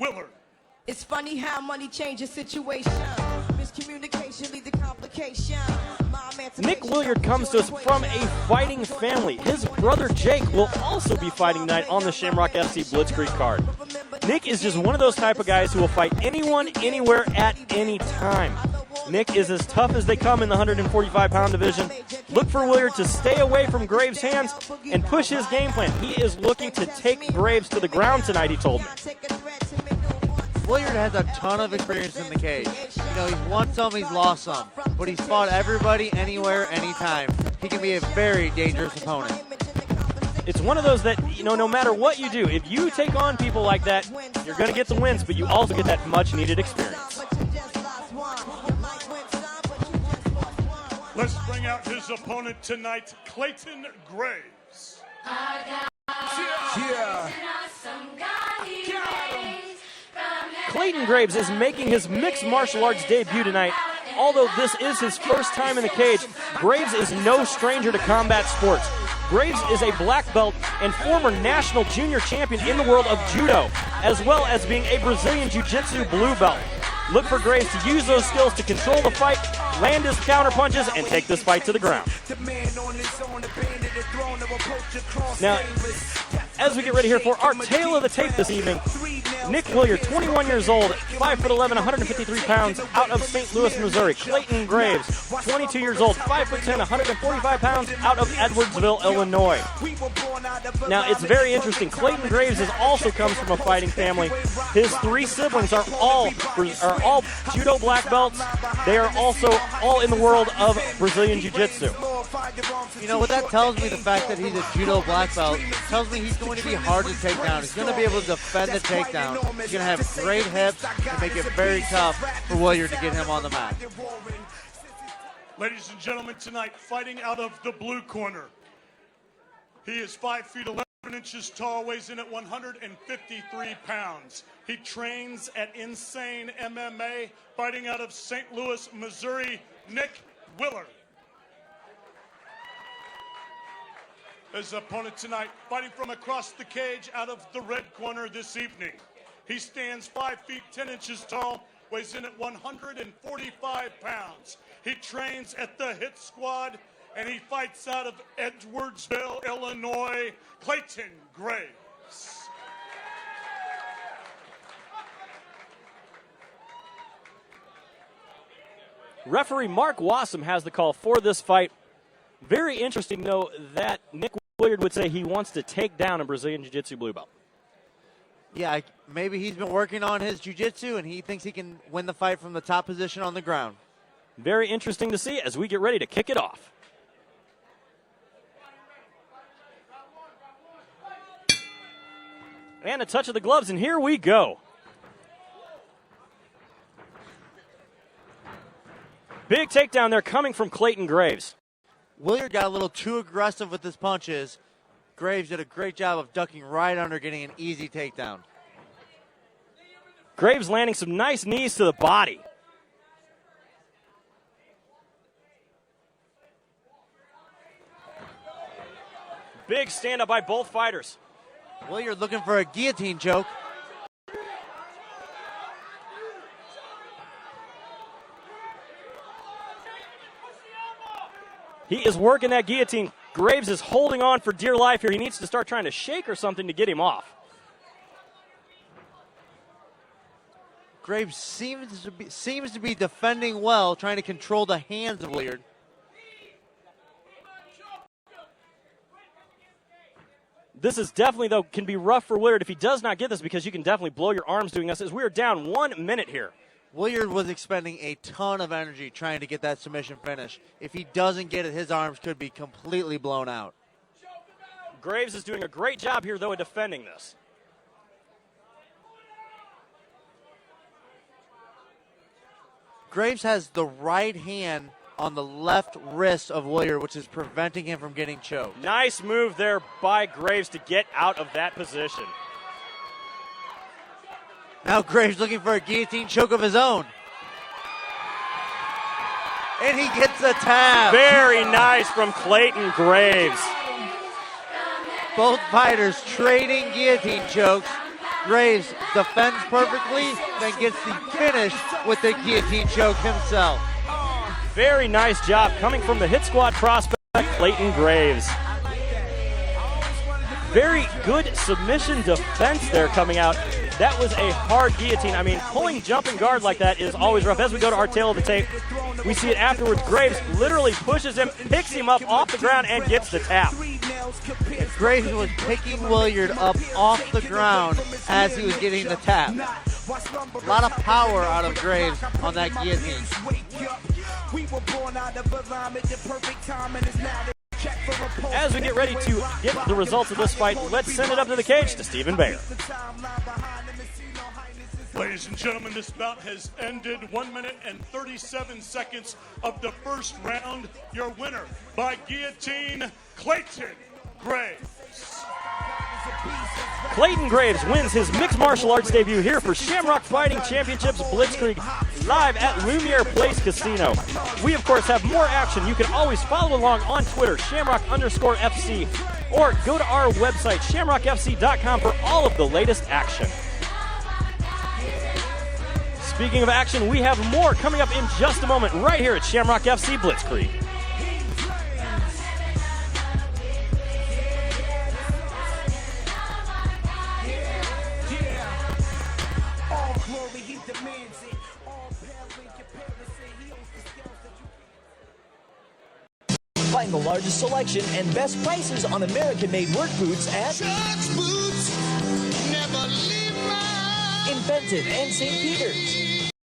Willyard. It's funny how money changes situation. Miscommunication leads to complication. Nikk Willyard comes to us from a fighting family. His brother Jake will also be fighting tonight on the Shamrock FC Blitzkrieg card. Nikk is just one of those type of guys who will fight anyone, anywhere, at any time. Nikk is as tough as they come in the 145-pound division. Look for Willyard to stay away from Graves' hands and push his game plan. He is looking to take Graves to the ground tonight, he told me. Willyard has a ton of experience in the cage. You know, he's won some, he's lost some, but he's fought everybody, anywhere, anytime. He can be a very dangerous opponent. It's one of those that, you know, no matter what you do, if you take on people like that, you're going to get the wins, but you also get that much-needed experience. Let's bring out his opponent tonight, Clayton Graves. Clayton Graves is making his mixed martial arts debut tonight. Although this is his first time in the cage, Graves is no stranger to combat sports. Graves is a black belt and former national junior champion in the world of Judo, as well as being a Brazilian Jiu-Jitsu blue belt. Look for Graves to use those skills to control the fight, land his counter punches, and take this fight to the ground. Now, as we get ready here for our tale of the tape this evening, Nikk Willyard, 21 years old, 5'11", 153 pounds, out of St. Louis, Missouri. Clayton Graves, 22 years old, 5'10", 145 pounds, out of Edwardsville, Illinois. Now, it's very interesting. Clayton Graves also comes from a fighting family. His three siblings are all judo black belts. They are also all in the world of Brazilian Jiu-Jitsu. You know, what that tells me, the fact that he's a judo black belt, tells me he's going to be hard to take down. He's going to be able to defend the takedown. He's going to have great hips and make it very tough for Willyard to get him on the mat. Ladies and gentlemen, tonight, fighting out of the blue corner. He is 5 feet 11 inches tall, weighs in at 153 pounds. He trains at Insane MMA, fighting out of St. Louis, Missouri, Nikk Willyard. His opponent tonight, fighting from across the cage out of the red corner this evening. He stands 5 feet 10 inches tall, weighs in at 145 pounds. He trains at the Hit Squad, and he fights out of Edwardsville, Illinois, Clayton Graves. Referee Mark Wassam has the call for this fight. Very interesting, though, that Nikk Willyard would say he wants to take down a Brazilian Jiu-Jitsu blue belt. Yeah, maybe he's been working on his jiu-jitsu and he thinks he can win the fight from the top position on the ground. Very interesting to see as we get ready to kick it off. And a touch of the gloves, and here we go. Big takedown there coming from Clayton Graves. Willyard got a little too aggressive with his punches. Graves did a great job of ducking right under, getting an easy takedown. Graves landing some nice knees to the body. Big stand-up by both fighters. Willyard looking for a guillotine choke. He is working that guillotine. Graves is holding on for dear life here. He needs to start trying to shake or something to get him off. Graves seems to be defending well, trying to control the hands of Willyard. This is definitely, though, can be rough for Willyard if he does not get this, because you can definitely blow your arms doing this, as we are down 1 minute here. Willyard was expending a ton of energy trying to get that submission finish. If he doesn't get it, his arms could be completely blown out. Graves is doing a great job here, though, at defending this. Graves has the right hand on the left wrist of Willyard, which is preventing him from getting choked. Nice move there by Graves to get out of that position. Now Graves looking for a guillotine choke of his own. And he gets a tap. Very nice from Clayton Graves. Both fighters trading guillotine chokes. Graves defends perfectly, then gets the finish with the guillotine choke himself. Very nice job coming from the hit squad prospect, Clayton Graves. Very good submission defense there coming out. That was a hard guillotine. I mean, pulling jumping guard like that is always rough. As we go to our tail of the tape, we see it afterwards. Graves literally pushes him, picks him up off the ground, and gets the tap. Graves was picking Willyard up off the ground as he was getting the tap. A lot of power out of Graves on that guillotine. As we get ready to get the results of this fight, let's send it up to the cage to Stephen Bayer. Ladies and gentlemen, this bout has ended. 1 minute and 37 seconds of the first round. Your winner by guillotine, Clayton Graves. Clayton Graves wins his mixed martial arts debut here for Shamrock Fighting Championships Blitzkrieg live at Lumiere Place Casino. We, of course, have more action. You can always follow along on Twitter, Shamrock_FC, or go to our website, shamrockfc.com, for all of the latest action. Speaking of action, we have more coming up in just a moment right here at Shamrock FC Blitzkrieg. Find the largest selection and best prices on American-made work boots at Chuck's Boots, never leave my Invented and St. Peter's.